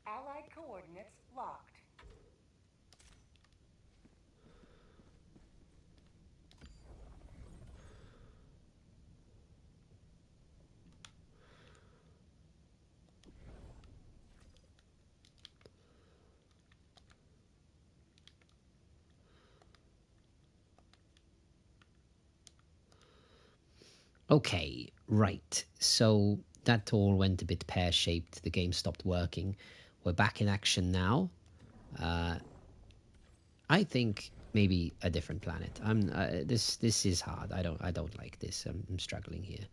Allied coordinates locked. Okay, right. So that all went a bit pear-shaped. The game stopped working. We're back in action now. I think maybe a different planet. This is hard. I don't like this. I'm struggling here.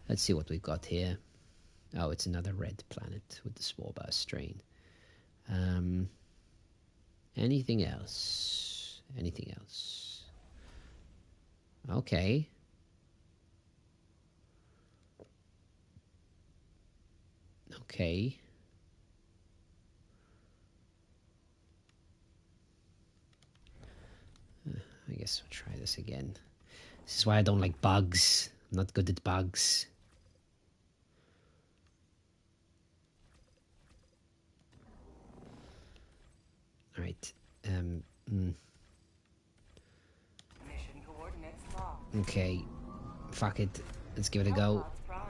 Let's see what we've got here. Oh, it's another red planet with the spore burst strain. Um, anything else? Anything else? Okay. Okay. I guess we'll try this again. This is why I don't like bugs. I'm not good at bugs. All right. Mm, Mission coordinates locked. okay. Fuck it. Let's give it a go. Hellpods prime.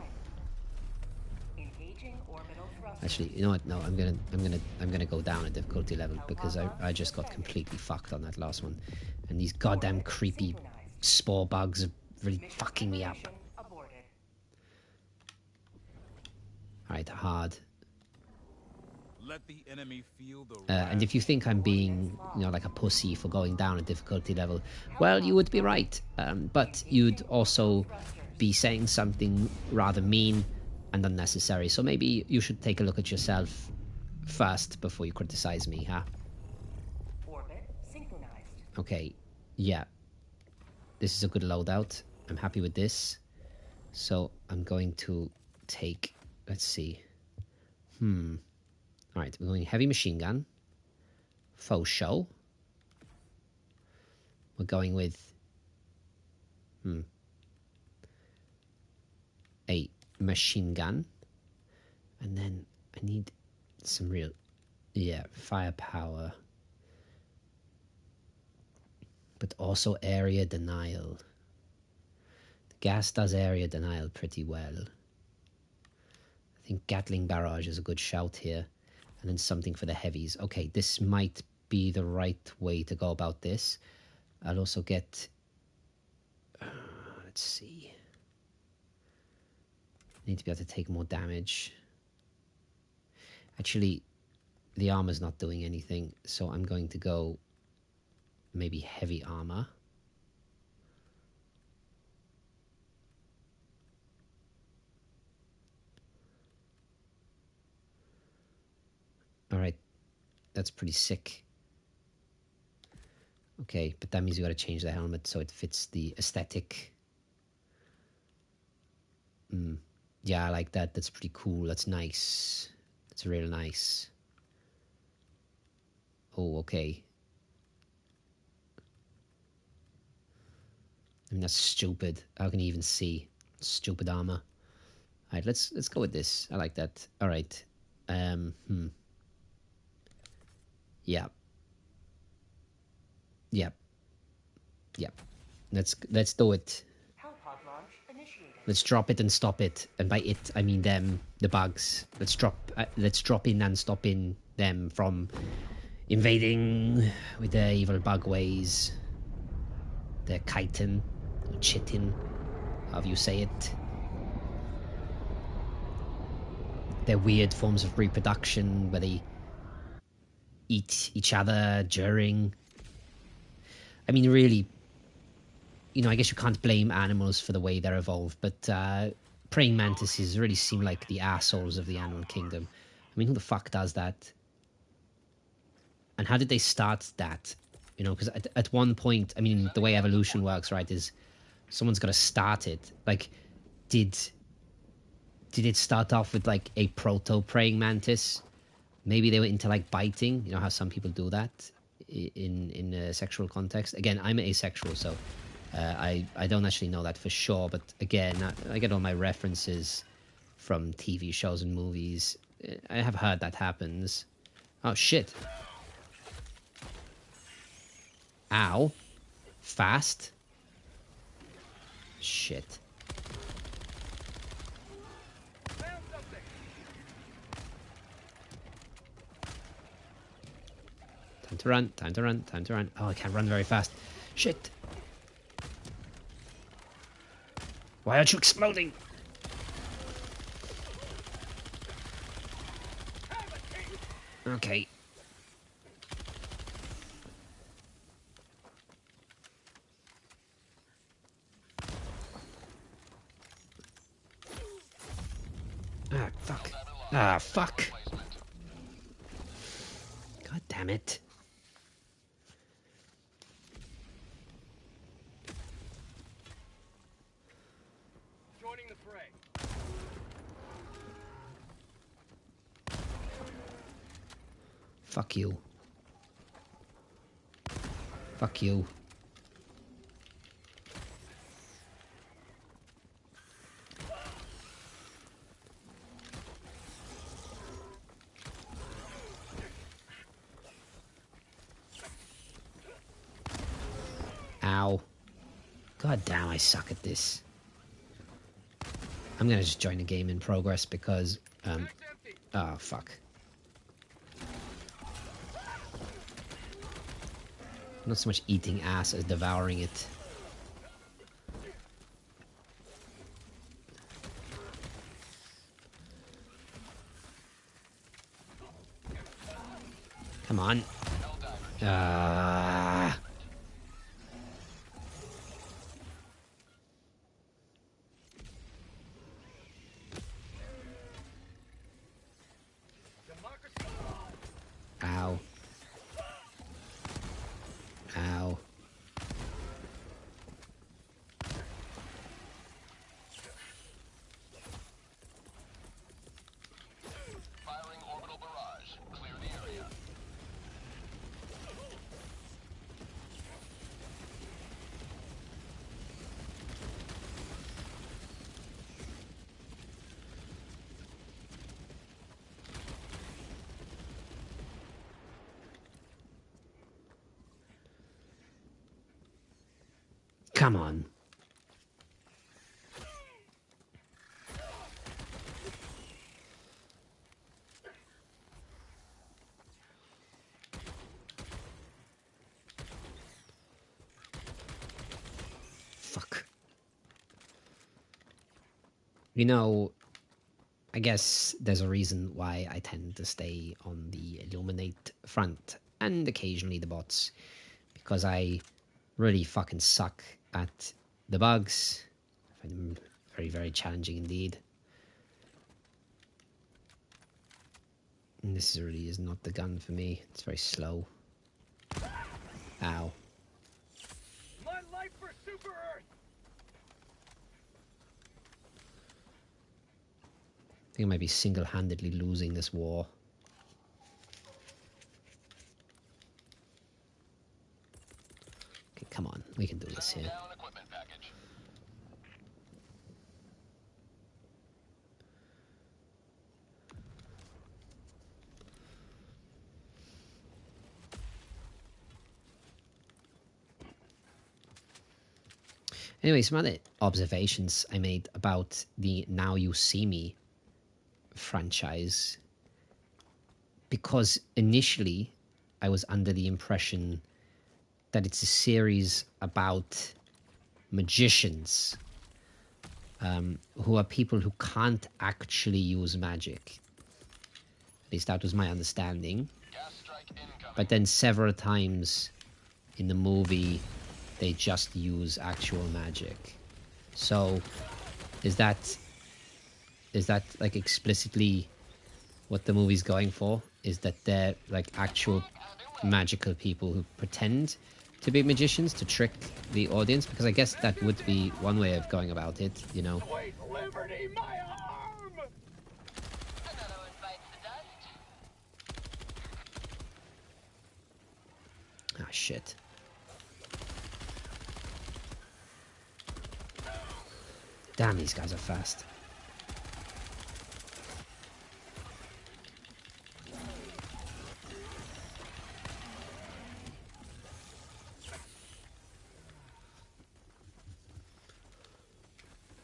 Engaging orbital thrusters. Actually, you know what? No, I'm gonna go down a difficulty level because I just got completely fucked on that last one, and these goddamn Orbit creepy synchronized. spore bugs are really Mission fucking me up. preparation aborted. All right, hard. Let the enemy feel the And if you think I'm being, like a pussy for going down a difficulty level, well, you would be right. But you'd also be saying something rather mean and unnecessary. So maybe you should take a look at yourself first before you criticize me, huh? Orbit synchronized. Okay, yeah. This is a good loadout. I'm happy with this. So I'm going to take, let's see. All right, we're going heavy machine gun. Faux show. We're going with a machine gun. And then I need some real, firepower. But also area denial. The gas does area denial pretty well. I think Gatling barrage is a good shout here. And then something for the heavies. Okay, this might be the right way to go about this. I'll also get... let's see. Need to be able to take more damage. Actually, the armor's not doing anything, so I'm going to go maybe heavy armor. Alright, that's pretty sick. Okay, but that means you gotta change the helmet so it fits the aesthetic. Yeah, I like that. That's pretty cool. That's nice. That's real nice. Oh, okay. I mean, that's stupid. How can you even see? Stupid armor. Alright, let's go with this. I like that. Alright. Yeah. Yep. Yep. Let's do it. Hellpod launch initiated. Let's drop it and stop it. And by it, I mean them, the bugs. Let's drop in and stop in them from invading with their evil bug ways. Their chitin, or chitin, however you say it. Their weird forms of reproduction where they eat each other during. I mean, really, I guess you can't blame animals for the way they're evolved, but praying mantises really seem like the assholes of the animal kingdom. I mean, who the fuck does that? And how did they start that? Because at one point, I mean, the way evolution works, right, is someone's got to start it. Like, did it start off with like a proto praying mantis? Maybe they were into like biting. You know how some people do that in a sexual context. Again, I'm asexual, so I don't actually know that for sure. But again, I get all my references from TV shows and movies. I have heard that happens. Oh, shit. Ow. Fast. Shit. Time to run, time to run, time to run. Oh, I can't run very fast. Shit. Why aren't you exploding? Okay. Ah, fuck. Ah, fuck. God damn it. Joining the fray. Fuck you. Fuck you. Ow. God damn, I suck at this. I'm gonna just join the game in progress because, oh, fuck. Not so much eating ass as devouring it. Come on. Ah. Ow. Ow. Firing orbital barrage. Clear the area. Come on. Fuck. You know, I guess there's a reason why I tend to stay on the Illuminate front and occasionally the bots. Because I really fucking suck at the bugs. I find them very, very challenging indeed. And this really is not the gun for me. It's very slow. Ow. My life for Super Earth. I think I might be single-handedly losing this war. Okay, come on. We can do this here. Down equipment package. Anyway, some other observations I made about the Now You See Me franchise. Because initially, I was under the impression that it's a series about magicians who are people who can't actually use magic. At least that was my understanding. Gas strike incoming. But then several times in the movie, they just use actual magic. So, is that like explicitly what the movie's going for? Is that they're like actual magical people who pretend to be magicians to trick the audience? Because I guess that would be one way of going about it, you know. Sweet liberty, my arm! Another one bites the dust. Ah, shit. Damn, these guys are fast.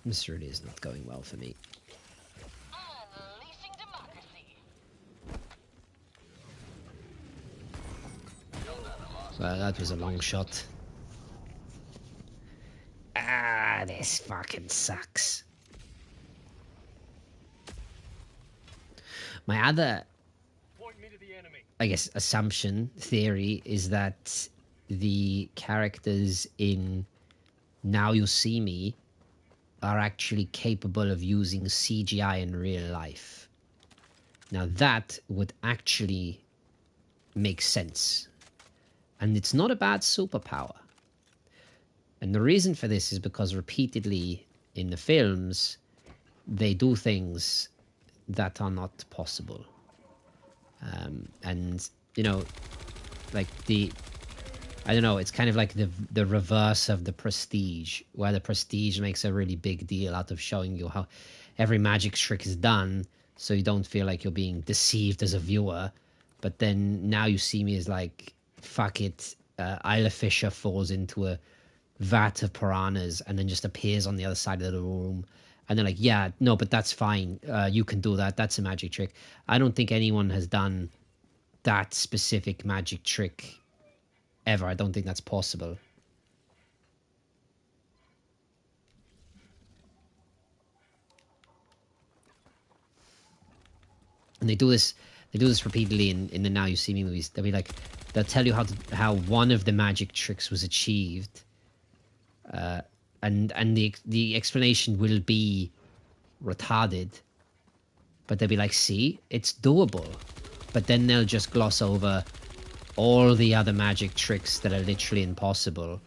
This really is not going well for me. Unleashing democracy. Well, that was a long shot. Ah, this fucking sucks. My other, I guess, assumption, theory, is that the characters in Now You See Me are actually capable of using CGI in real life. Now that would actually make sense. And it's not a bad superpower. And the reason for this is because repeatedly in the films, they do things that are not possible. And, you know, like I don't know, it's kind of like the reverse of the Prestige, where the Prestige makes a really big deal out of showing you how every magic trick is done, so you don't feel like you're being deceived as a viewer. But then Now You See Me is like, fuck it, Isla Fisher falls into a vat of piranhas and then just appears on the other side of the room. And they're like, yeah, no, but that's fine. You can do that. That's a magic trick. I don't think anyone has done that specific magic trick ever. I don't think that's possible. And they do this repeatedly in the Now You See Me movies. They'll tell you how one of the magic tricks was achieved, and the explanation will be retarded, but they'll be like, see, it's doable. But then they'll just gloss over all the other magic tricks that are literally impossible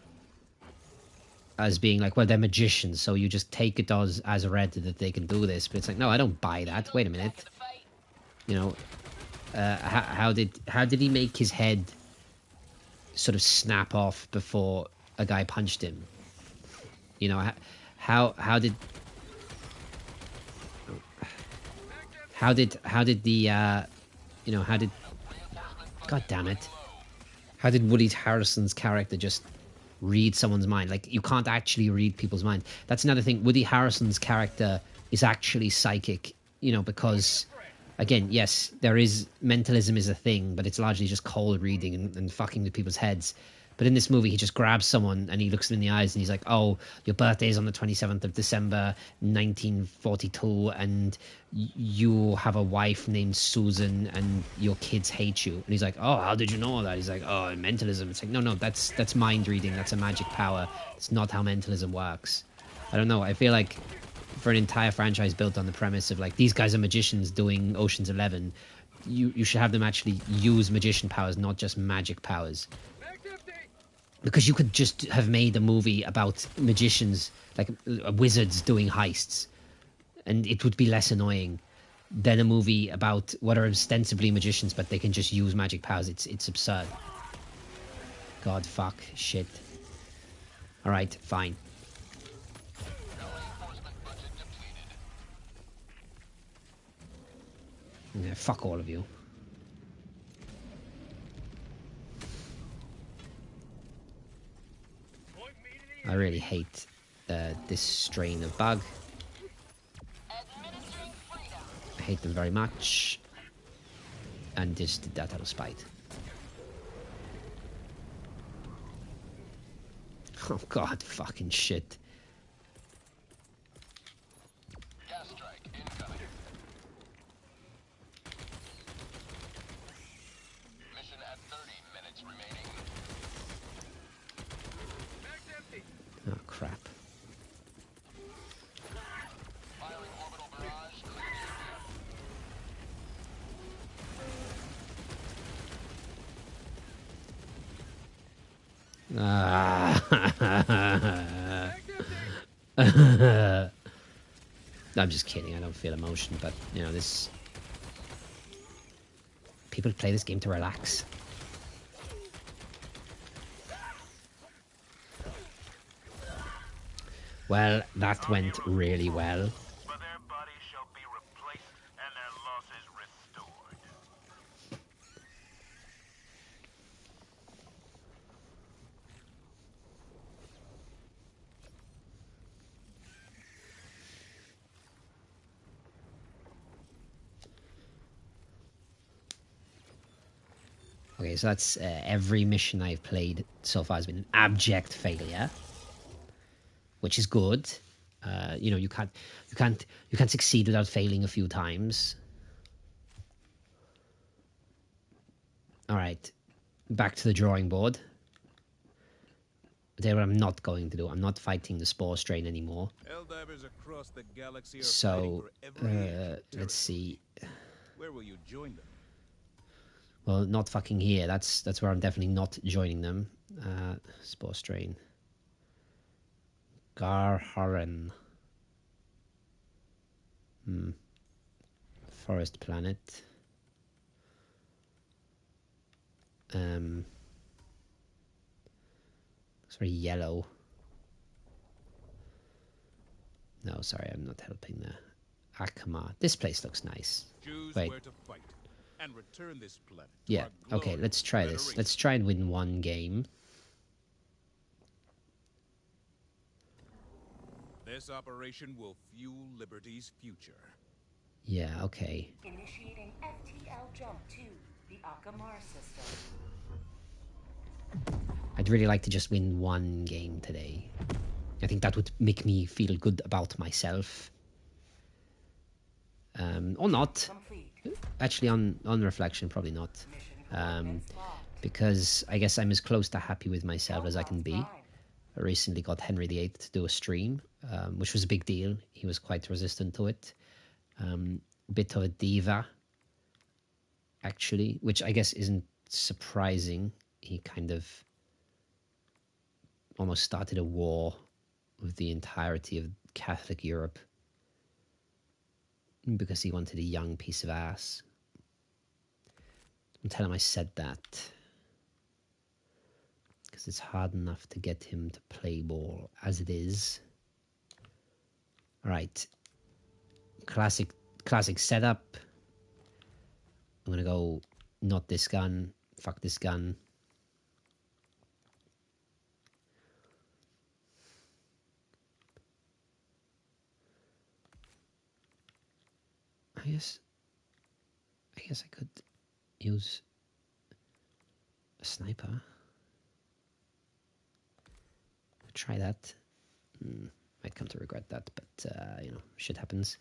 as being like, well, they're magicians, so you just take it as read that they can do this. But it's like, no, I don't buy that. Wait a minute. You know, how did he make his head sort of snap off before a guy punched him? You know, how did the you know, God damn it, how did Woody Harrelson's character just read someone's mind? Like, you can't actually read people's mind. That's another thing. Woody Harrelson's character is actually psychic, you know, because again, yes, there is mentalism is a thing, but it's largely just cold reading and fucking with people's heads. But in this movie, he just grabs someone and he looks them in the eyes and he's like, oh, your birthday is on the 27th of December, 1942, and you have a wife named Susan and your kids hate you. And he's like, oh, how did you know that? He's like, oh, mentalism. It's like, no, that's mind reading. That's a magic power. It's not how mentalism works. I don't know. I feel like for an entire franchise built on the premise of like, these guys are magicians doing Ocean's 11, you should have them actually use magician powers, not just magic powers. Because you could just have made a movie about magicians, like wizards doing heists, and it would be less annoying than a movie about what are ostensibly magicians, but they can just use magic powers. It's absurd. God, fuck, shit. Alright, fine. Yeah, fuck all of you. I really hate this strain of bug. I hate them very much. And just did that out of spite. Oh god, fucking shit. Gas strike incoming. Mission at 30 minutes remaining. Oh crap. Firing orbital barrage. Clear the I'm just kidding, I don't feel emotion, but you know, this people play this game to relax. Well, that went really well. For their bodies shall be replaced and their losses restored. Okay, so that's every mission I've played so far has been an abject failure, which is good. You know, you can't succeed without failing a few times. All right, back to the drawing board. There, what I'm not going to do. I'm not fighting the spore strain anymore. Helldivers across the galaxy are fighting So for every inch of let's see. Where will you join them? Well, not fucking here. That's where I'm definitely not joining them. Spore strain. Garharen. Forest planet. It's very yellow. No, sorry, I'm not helping there. Akama. This place looks nice. Choose Wait. where to fight and return this planet. to Yeah, our okay, glory let's try and this. federation. Let's try and win one game. This operation will fuel Liberty's future. Yeah, okay. Initiating FTL jump to the Akamar system. I'd really like to just win one game today. I think that would make me feel good about myself. Or not. Complete. Actually, on reflection, probably not. Mission coordinates locked. Because I guess I'm as close to happy with myself as I can be. Prime. I recently got Henry VIII to do a stream, which was a big deal. He was quite resistant to it. Bit of a diva, actually, which I guess isn't surprising. He kind of almost started a war with the entirety of Catholic Europe because he wanted a young piece of ass. Don't tell him I said that, because it's hard enough to get him to play ball as it is. All right, classic setup. I'm gonna go not this gun, fuck this gun. I guess I could use a sniper. Try that. Might come to regret that, but you know, shit happens.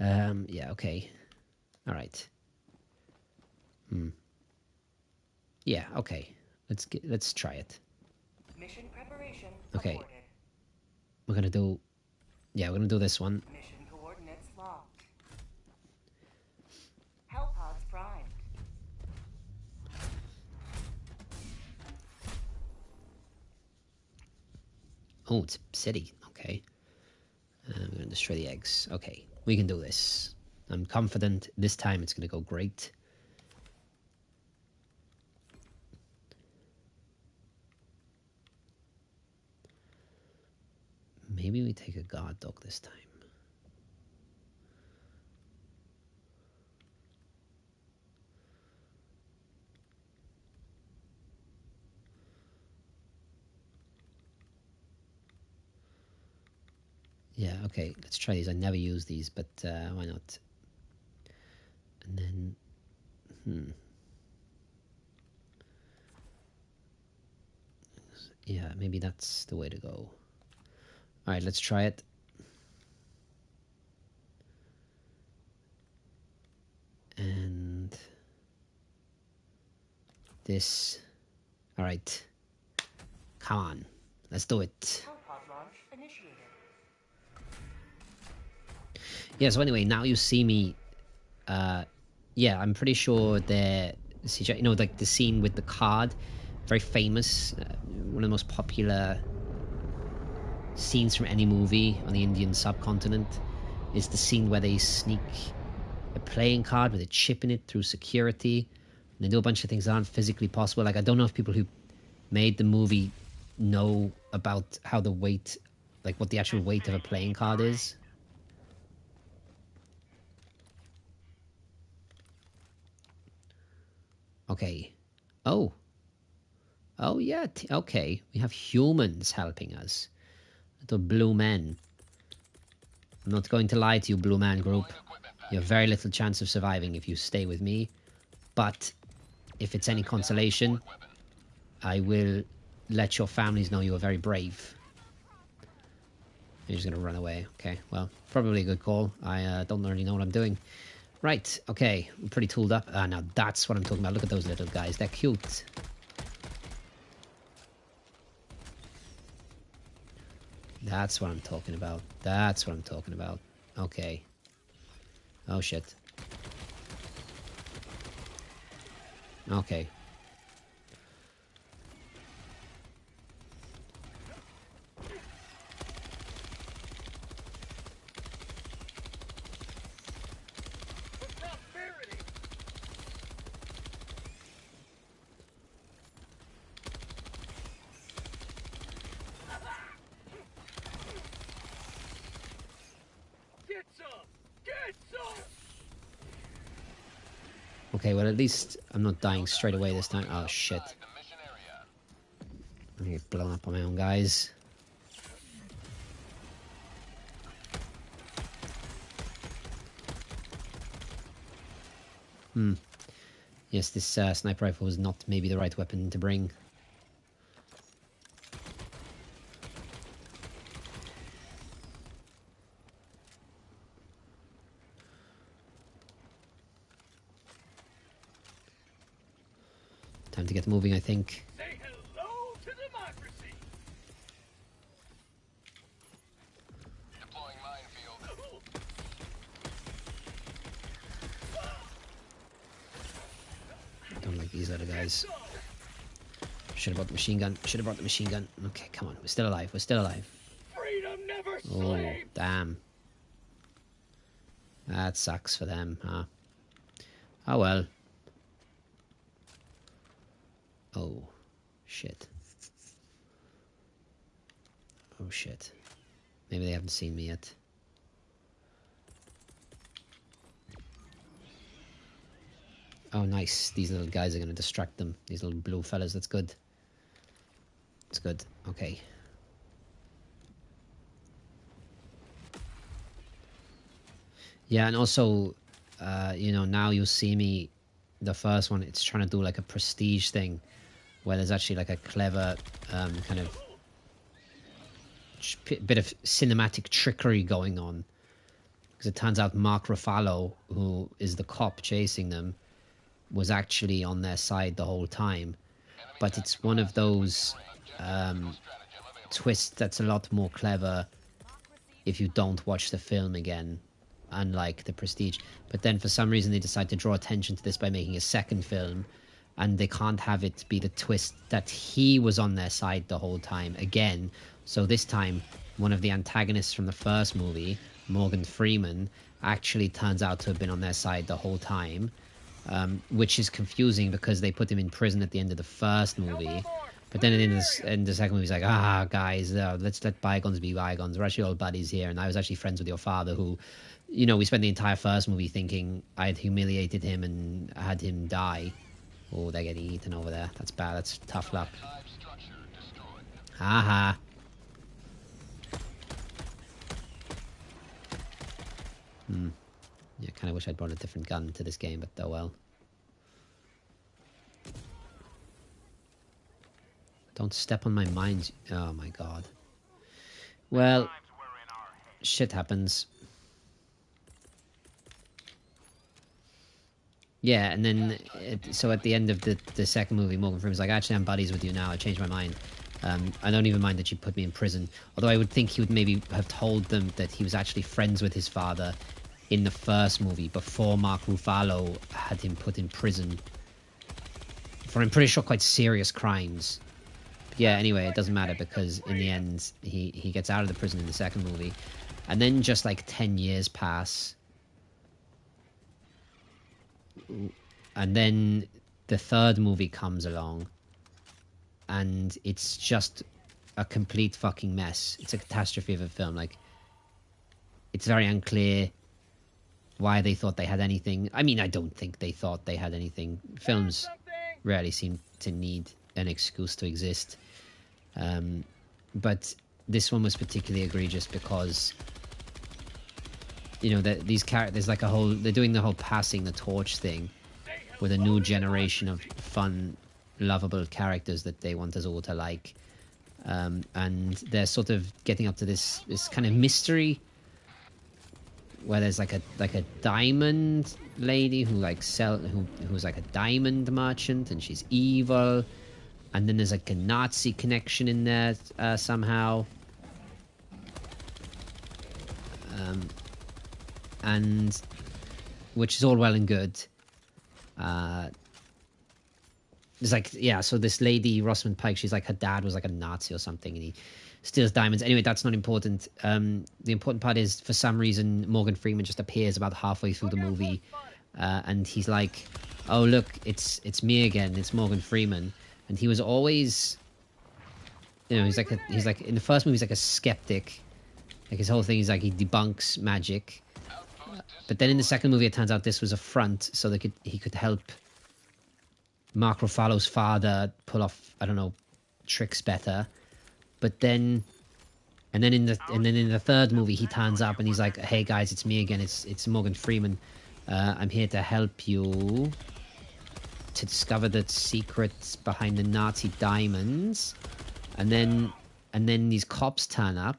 Yeah, okay. All right. Yeah, okay. Let's try it. Mission preparation Okay. aborted. We're gonna do this one. Mission coordinates locked. Hellpods primed. Oh, it's a city. Okay. I'm gonna destroy the eggs. Okay, we can do this. I'm confident this time it's gonna go great. Maybe we take a guard dog this time. Yeah, okay, let's try these. I never use these, but why not? And then, yeah, maybe that's the way to go. All right, let's try it. And this. All right. Come on. Let's do it. Hellpod launch initiated. Yeah, so anyway, now you see me. Yeah, I'm pretty sure the CGI, you know, like the scene with the card, very famous, one of the most popular scenes from any movie on the Indian subcontinent is the scene where they sneak a playing card with a chip in it through security. And they do a bunch of things that aren't physically possible. Like, I don't know if people who made the movie know about how the weight, like what the actual weight of a playing card is. Okay. Oh. Oh, yeah. Okay. We have humans helping us. Little blue men. I'm not going to lie to you, blue man group. You have very little chance of surviving if you stay with me. But if it's any consolation, I will let your families know you are very brave. You're just going to run away. Okay, well, probably a good call. I don't really know what I'm doing. Right, okay, I'm pretty tooled up. Now that's what I'm talking about. Look at those little guys. They're cute. That's what I'm talking about. That's what I'm talking about. Okay. Oh, shit. Okay. Okay, well, at least I'm not dying straight away this time. Oh, shit. I'm gonna get blown up by my own guys. Yes, this sniper rifle was not maybe the right weapon to bring. Time to get moving, I think. Say hello to democracy. Deploying minefield. Don't like these other guys. Should have brought the machine gun. Should have brought the machine gun. Okay, come on. We're still alive. We're still alive. Freedom never Oh, sleeps. damn. That sucks for them, huh? Oh, well. Oh, shit. Oh, shit. Maybe they haven't seen me yet. Oh, nice. These little guys are going to distract them. These little blue fellas. That's good. That's good. Okay. Yeah, and also, you know, now you'll see me, the first one, it's trying to do like a prestige thing, where there's actually like a clever kind of bit of cinematic trickery going on. Because it turns out Mark Ruffalo, who is the cop chasing them, was actually on their side the whole time. But it's one of those twists that's a lot more clever if you don't watch the film again, unlike The Prestige. But then for some reason they decide to draw attention to this by making a second film, and they can't have it be the twist that he was on their side the whole time again. So this time, one of the antagonists from the first movie, Morgan Freeman, actually turns out to have been on their side the whole time, which is confusing because they put him in prison at the end of the first movie. But then in the second movie, he's like, guys, let's let bygones be bygones. We're actually all buddies here, and I was actually friends with your father who, you know, we spent the entire first movie thinking I had humiliated him and had him die. Oh, they're getting eaten over there. That's bad. That's tough luck. Haha. Yeah, kind of wish I'd brought a different gun to this game, but oh well. Don't step on my mines. Oh my god. Well, shit happens. Yeah, and then, so at the end of the second movie, Morgan Freeman's like, actually, I'm buddies with you now, I changed my mind. I don't even mind that you put me in prison. Although I would think he would maybe have told them that he was actually friends with his father in the first movie, before Mark Ruffalo had him put in prison. For, I'm pretty sure, quite serious crimes. But yeah, anyway, it doesn't matter, because in the end, he gets out of the prison in the second movie. And then just like 10 years pass. And then the third movie comes along, and it's just a complete fucking mess. It's a catastrophe of a film. Like, it's very unclear why they thought they had anything. I mean, I don't think they thought they had anything. Films rarely seem to need an excuse to exist. But this one was particularly egregious because, you know, these characters, like a whole, they're doing the whole passing the torch thing, with a new generation of fun, lovable characters that they want us all to like. And they're sort of getting up to this kind of mystery where there's like a diamond lady who's like a diamond merchant, and she's evil, and then there's like a Nazi connection in there somehow, and which is all well and good. It's like, yeah, so this lady, Rosamund Pike, she's like, her dad was like a Nazi or something, and he steals diamonds. Anyway, that's not important. The important part is, for some reason, Morgan Freeman just appears about halfway through the movie, and he's like, oh, look, it's me again, it's Morgan Freeman. And he was always, you know, he's like, in the first movie, he's like a skeptic. Like, his whole thing is like, he debunks magic. But then in the second movie, it turns out this was a front, so he could help Mark Ruffalo's father pull off, I don't know, tricks better. But then in the third movie, he turns up and he's like, hey guys, it's me again, it's Morgan Freeman. I'm here to help you to discover the secrets behind the Nazi diamonds. And then these cops turn up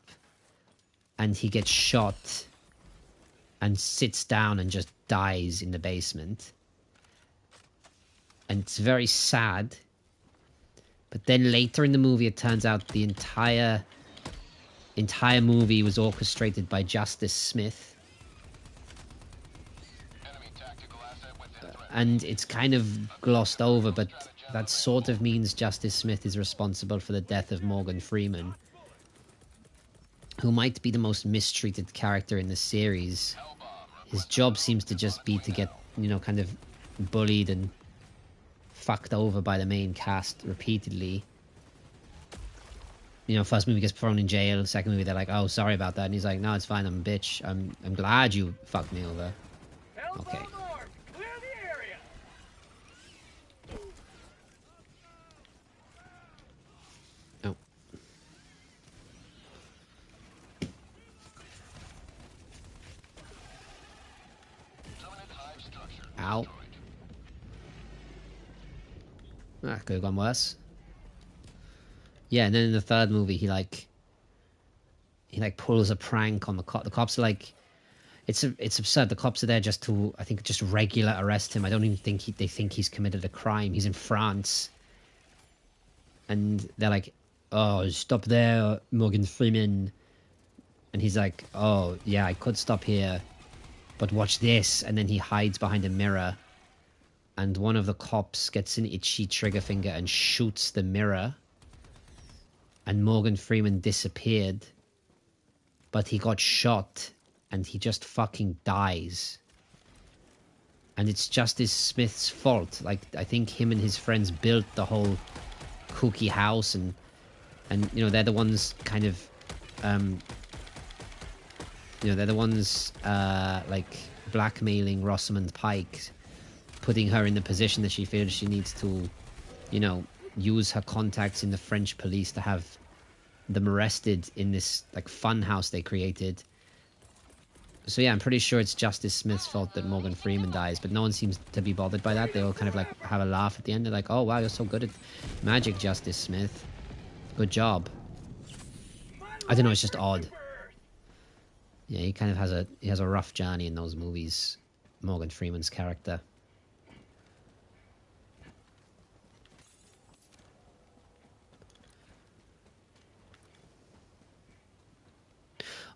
and he gets shot and sits down and just dies in the basement. And it's very sad. But then later in the movie, it turns out the entire movie was orchestrated by Justice Smith. And it's kind of glossed over, but that sort of means Justice Smith is responsible for the death of Morgan Freeman, who might be the most mistreated character in the series. His job seems to just be to get, you know, kind of bullied and fucked over by the main cast repeatedly. You know, first movie gets thrown in jail, second movie they're like, oh, sorry about that, and he's like, no, it's fine, I'm a bitch, I'm glad you fucked me over. Okay. Clear the area. Oh. Ow. That could have gone worse. Yeah, and then in the third movie, he pulls a prank on the cop. The cops are like, it's absurd. The cops are there just to, I think, just regular arrest him. I don't even think they think he's committed a crime. He's in France, and they're like, oh, stop there, Morgan Freeman. And he's like, oh yeah, I could stop here, but watch this. And then he hides behind a mirror, and one of the cops gets an itchy trigger finger and shoots the mirror. And Morgan Freeman disappeared, but he got shot, and he just fucking dies. And it's Justice Smith's fault. Like, I think him and his friends built the whole kooky house, and you know, they're the ones kind of, you know, they're the ones like blackmailing Rosamund Pike, putting her in the position that she feels she needs to, you know, use her contacts in the French police to have them arrested in this like fun house they created. So yeah, I'm pretty sure it's Justice Smith's fault that Morgan Freeman dies, but no one seems to be bothered by that. They all kind of like have a laugh at the end. They're like, oh wow, you're so good at magic, Justice Smith. Good job. I don't know, it's just odd. Yeah, he kind of has a rough journey in those movies, Morgan Freeman's character.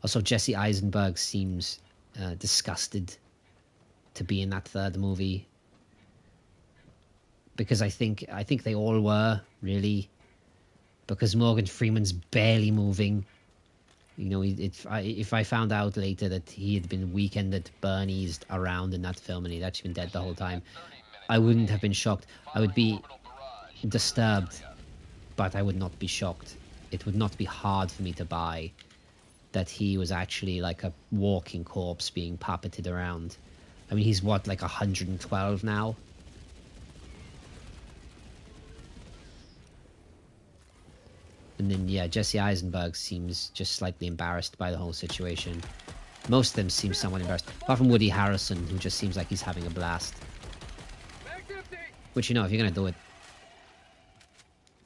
Also, Jesse Eisenberg seems disgusted to be in that third movie, because I think they all were, really, because Morgan Freeman's barely moving. You know, if I found out later that he had been weekend at Bernie's around in that film and he'd actually been dead the whole time, I wouldn't have been shocked. I would be disturbed, but I would not be shocked. It would not be hard for me to buy that he was actually like a walking corpse being puppeted around. I mean, he's what, like 112 now? And then, yeah, Jesse Eisenberg seems just slightly embarrassed by the whole situation. Most of them seem somewhat embarrassed. Apart from Woody Harrelson, who just seems like he's having a blast. Back to Which, you know, if you're gonna do it,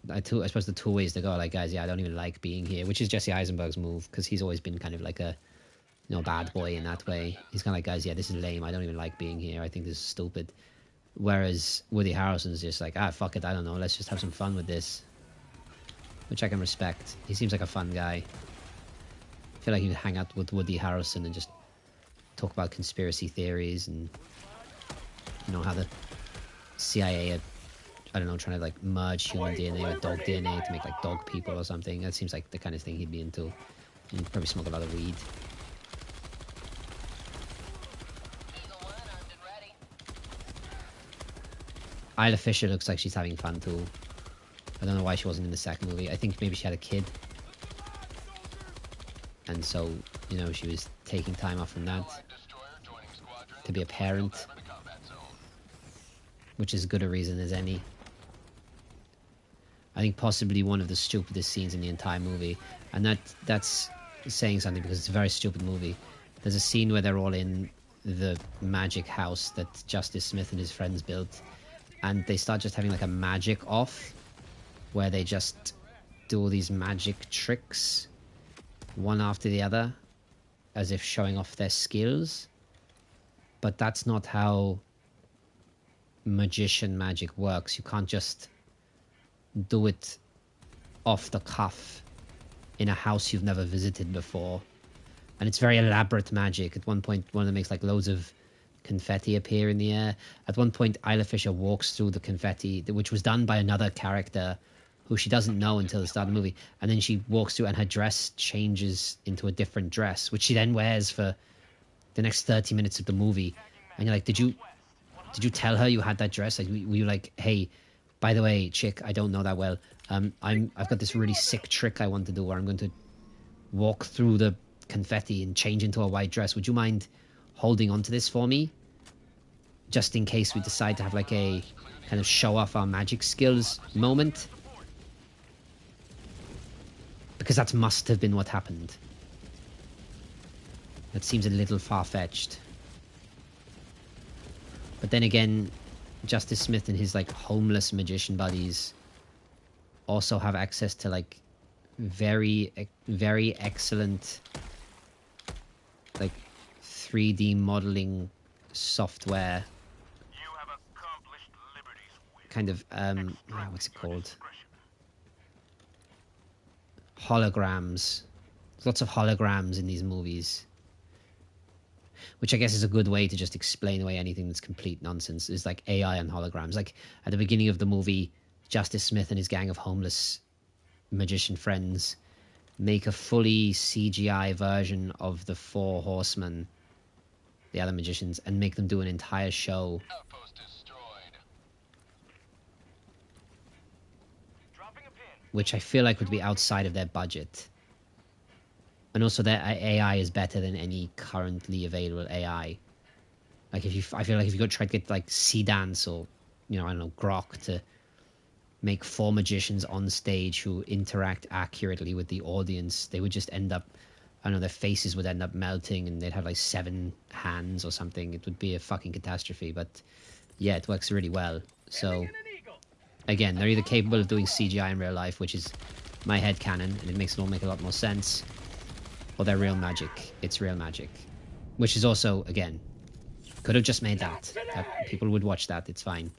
I suppose the two ways to go, like, guys, yeah, I don't even like being here, which is Jesse Eisenberg's move, because he's always been kind of like a, you know, bad boy in that way. He's kind of like, guys, yeah, this is lame, I don't even like being here, I think this is stupid. Whereas Woody Harrelson's just like, fuck it, I don't know, let's just have some fun with this. Which I can respect. He seems like a fun guy. I feel like you'd hang out with Woody Harrelson and just talk about conspiracy theories and, you know, how the CIA are, I don't know, trying to like merge human DNA with dog DNA to make like dog people or something. That seems like the kind of thing he'd be into. He'd probably smoke a lot of weed. Eagle 1 armed and ready. Isla Fisher looks like she's having fun too. I don't know why she wasn't in the second movie. I think maybe she had a kid. And so, you know, she was taking time off from that Allied destroyer joining squadron. to be a parent, Dive into combat zone. which is as good a reason as any. I think possibly one of the stupidest scenes in the entire movie, and that's saying something because it's a very stupid movie. There's a scene where they're all in the magic house that Justice Smith and his friends built, and they start just having like a magic off, where they just do all these magic tricks, one after the other, as if showing off their skills. But that's not how magician magic works. You can't just do it off the cuff in a house you've never visited before. And it's very elaborate magic. At one point, one of them makes like loads of confetti appear in the air. At one point, Isla Fisher walks through the confetti, which was done by another character who she doesn't know until the start of the movie. And then she walks through and her dress changes into a different dress, which she then wears for the next 30 minutes of the movie. And you're like, did you tell her you had that dress? Like, were you like, hey, by the way, chick, I don't know that well. I've got this really sick trick I want to do where I'm going to walk through the confetti and change into a white dress. Would you mind holding on to this for me? Just in case we decide to have like a kind of show off our magic skills moment. Because that must have been what happened. That seems a little far-fetched. But then again, Justice Smith and his like homeless magician buddies also have access to like very excellent like 3D modeling software. You have accomplished liberty's will. Kind of what's it called? Holograms. There's lots of holograms in these movies. Which I guess is a good way to just explain away anything that's complete nonsense. Is like AI and holograms. Like at the beginning of the movie, Justice Smith and his gang of homeless magician friends make a fully CGI version of the Four Horsemen, the other magicians, and make them do an entire show. Outpost destroyed. Dropping a pin. Which I feel like would be outside of their budget. And also their AI is better than any currently available AI. Like I feel like if you go try to get like Seedance or, you know, I don't know, Grok to make 4 magicians on stage who interact accurately with the audience, they would just end up, I don't know, their faces would end up melting and they'd have like 7 hands or something. It would be a fucking catastrophe. But yeah, it works really well. So again, they're either capable of doing CGI in real life, which is my headcanon, and it makes it all make a lot more sense, or they're real magic. It's real magic. Which is also, again, could have just made that. People would watch that, it's fine.